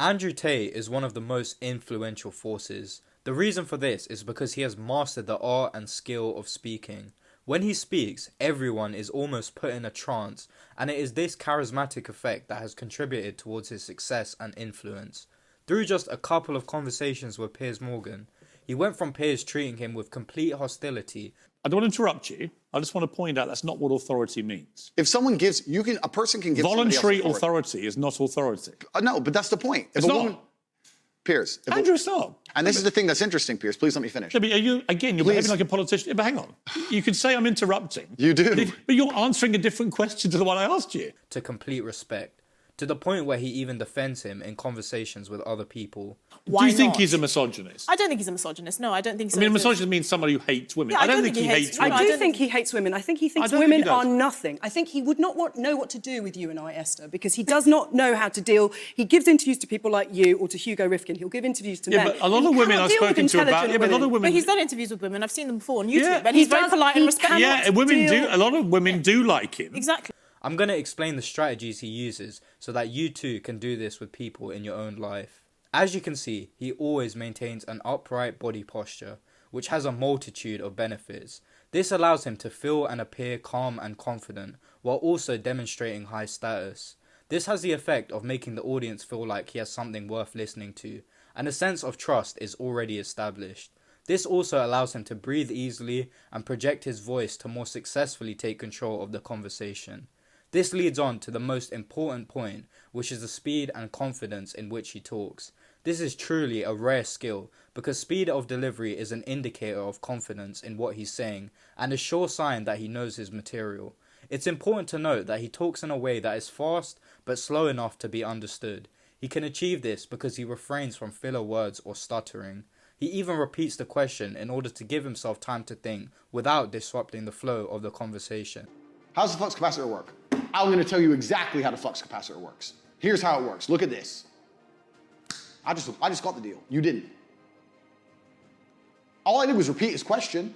Andrew Tate is one of the most influential forces. The reason for this is because he has mastered the art and skill of speaking. When he speaks, everyone is almost put in a trance, and it is this charismatic effect that has contributed towards his success and influence. Through just a couple of conversations with Piers Morgan, he went from Piers treating him with complete hostility. I don't want to interrupt you. I just want to point out that's not what authority means. If someone gives, a person can give voluntary authority is not authority. No, but that's the point. It's not. Piers. Andrew, it's not. And this is the thing that's interesting, Piers. Please let me finish. Yeah, but you're behaving like a politician. Yeah, but hang on. You can say I'm interrupting. You do. But you're answering a different question to the one I asked you. To complete respect. To the point where he even defends him in conversations with other people. Do you think he's a misogynist? I don't think he's a misogynist. No, I don't think so. I mean, a misogynist means somebody who hates women. Yeah, I don't think he hates women. I do think he hates women. I think he thinks women are nothing. I think he would not know what to do with you and I, Esther, because he does not know how to deal. He gives interviews to people like you or to Hugo Rifkin. He'll give interviews to men. But a lot of women I've spoken to about... Yeah, but a lot of women... But he's done interviews with women. I've seen them before on YouTube. And he's very polite and respectful. Yeah, women do. A lot of women do like him. Exactly. I'm going to explain the strategies he uses so that you too can do this with people in your own life. As you can see, he always maintains an upright body posture, which has a multitude of benefits. This allows him to feel and appear calm and confident, while also demonstrating high status. This has the effect of making the audience feel like he has something worth listening to, and a sense of trust is already established. This also allows him to breathe easily and project his voice to more successfully take control of the conversation. This leads on to the most important point, which is the speed and confidence in which he talks. This is truly a rare skill, because speed of delivery is an indicator of confidence in what he's saying, and a sure sign that he knows his material. It's important to note that he talks in a way that is fast, but slow enough to be understood. He can achieve this because he refrains from filler words or stuttering. He even repeats the question in order to give himself time to think, without disrupting the flow of the conversation. How does the flux capacitor work? I'm going to tell you exactly how the flux capacitor works. Here's how it works. Look at this. I just got the deal. You didn't. All I did was repeat his question.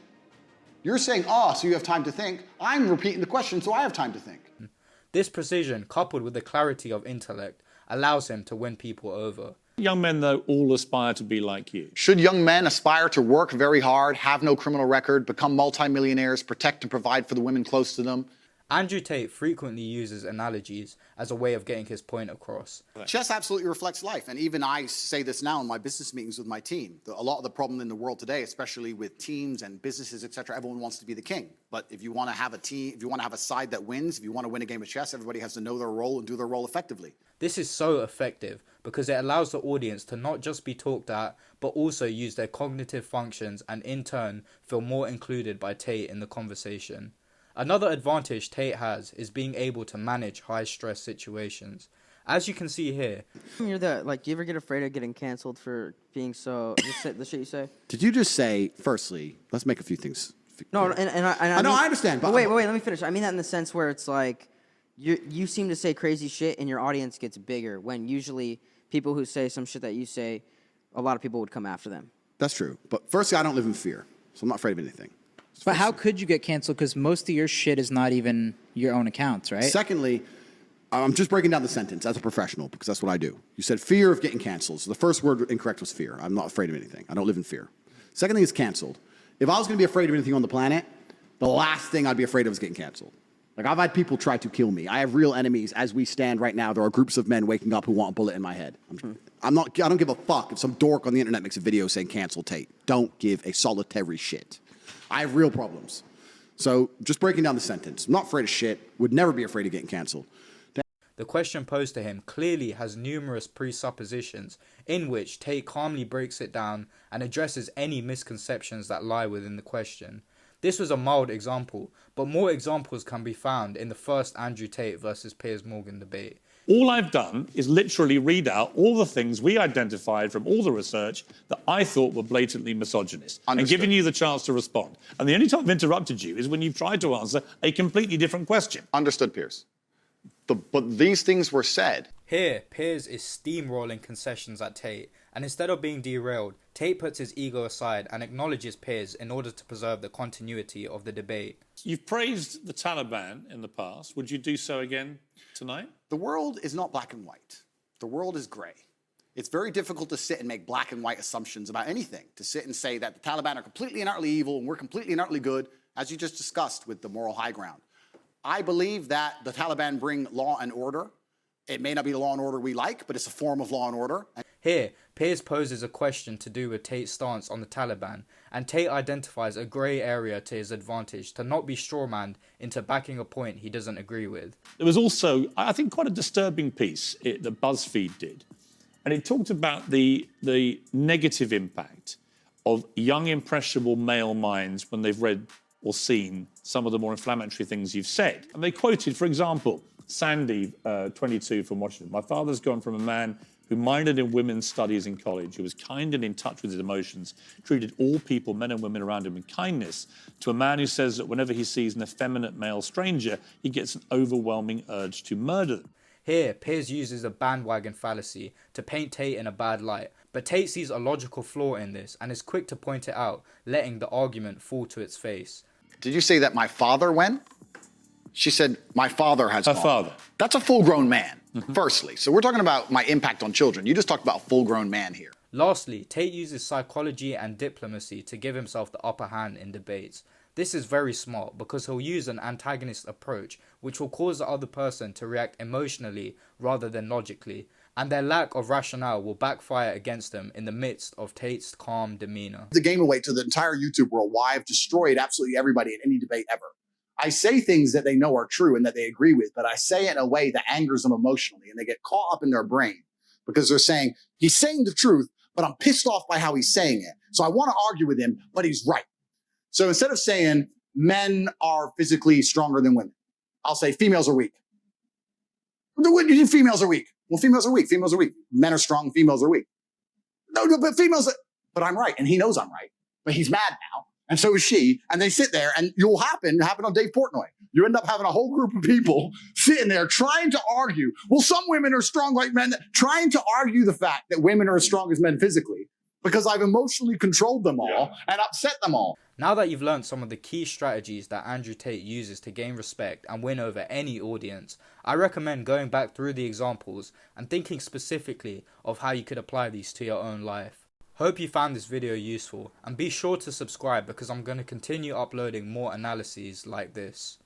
You're saying, so you have time to think. I'm repeating the question, so I have time to think. This precision, coupled with the clarity of intellect, allows him to win people over. Young men, though, all aspire to be like you. Should young men aspire to work very hard, have no criminal record, become multimillionaires, protect and provide for the women close to them? Andrew Tate frequently uses analogies as a way of getting his point across. Chess absolutely reflects life, and even I say this now in my business meetings with my team. A lot of the problem in the world today, especially with teams and businesses, etc., everyone wants to be the king. But if you want to have a team, if you want to have a side that wins, if you want to win a game of chess, everybody has to know their role and do their role effectively. This is so effective because it allows the audience to not just be talked at, but also use their cognitive functions and in turn feel more included by Tate in the conversation. Another advantage Tate has is being able to manage high-stress situations. As you can see here... do you ever get afraid of getting canceled for being so... the shit you say? Did you just say, firstly, let's make a few things... No, I understand, but... Wait, let me finish. I mean that in the sense where it's like, you seem to say crazy shit and your audience gets bigger, when usually people who say some shit that you say, a lot of people would come after them. That's true. But firstly, I don't live in fear, so I'm not afraid of anything. But how could you get canceled? Because most of your shit is not even your own accounts, right? Secondly, I'm just breaking down the sentence as a professional because that's what I do. You said fear of getting canceled. So the first word incorrect was fear. I'm not afraid of anything. I don't live in fear. Second thing is canceled. If I was going to be afraid of anything on the planet, the last thing I'd be afraid of is getting canceled. Like, I've had people try to kill me. I have real enemies. As we stand right now, there are groups of men waking up who want a bullet in my head. I don't give a fuck if some dork on the internet makes a video saying cancel Tate. Don't give a solitary shit. I have real problems. So just breaking down the sentence. I'm not afraid of shit. Would never be afraid of getting canceled. The question posed to him clearly has numerous presuppositions in which Tate calmly breaks it down and addresses any misconceptions that lie within the question. This was a mild example, but more examples can be found in the first Andrew Tate versus Piers Morgan debate. All I've done is literally read out all the things we identified from all the research that I thought were blatantly misogynist. Understood. And given you the chance to respond. And the only time I've interrupted you is when you've tried to answer a completely different question. Understood, Piers. But these things were said. Here, Piers is steamrolling concessions at Tate, and instead of being derailed, Tate puts his ego aside and acknowledges Piers in order to preserve the continuity of the debate. You've praised the Taliban in the past. Would you do so again tonight? The world is not black and white. The world is gray. It's very difficult to sit and make black and white assumptions about anything, to sit and say that the Taliban are completely and utterly evil and we're completely and utterly good, as you just discussed with the moral high ground. I believe that the Taliban bring law and order. It may not be the law and order we like, but it's a form of law and order. Here, Piers poses a question to do with Tate's stance on the Taliban, and Tate identifies a grey area to his advantage to not be strawmanned into backing a point he doesn't agree with. There was also, I think, quite a disturbing piece that BuzzFeed did, and it talked about the negative impact of young, impressionable male minds when they've read or seen some of the more inflammatory things you've said. And they quoted, for example, Sandy, 22, from Washington. My father's gone from a man who minored in women's studies in college, who was kind and in touch with his emotions, treated all people, men and women around him, with kindness, to a man who says that whenever he sees an effeminate male stranger, he gets an overwhelming urge to murder them. Here, Piers uses a bandwagon fallacy to paint Tate in a bad light, but Tate sees a logical flaw in this and is quick to point it out, letting the argument fall to its face. Did you say that my father went? She said, my father has gone. Her father. That's a full-grown man, firstly. So we're talking about my impact on children. You just talked about a full-grown man here. Lastly, Tate uses psychology and diplomacy to give himself the upper hand in debates. This is very smart because he'll use an antagonist approach which will cause the other person to react emotionally rather than logically, and their lack of rationale will backfire against them in the midst of Tate's calm demeanor. The game away to the entire YouTube world, why I've destroyed absolutely everybody in any debate ever. I say things that they know are true and that they agree with, but I say it in a way that angers them emotionally, and they get caught up in their brain because they're saying, he's saying the truth, but I'm pissed off by how he's saying it. So I want to argue with him, but he's right. So instead of saying men are physically stronger than women, I'll say females are weak. Females are weak. Well, females are weak. Females are weak. Men are strong. Females are weak. No, but females are, but I'm right. And he knows I'm right, but he's mad now. And so is she. And they sit there, and you'll happen on Dave Portnoy. You end up having a whole group of people sitting there trying to argue. Well, some women are strong like men, trying to argue the fact that women are as strong as men physically because I've emotionally controlled them all and upset them all. Now that you've learned some of the key strategies that Andrew Tate uses to gain respect and win over any audience, I recommend going back through the examples and thinking specifically of how you could apply these to your own life. Hope you found this video useful, and be sure to subscribe because I'm going to continue uploading more analyses like this.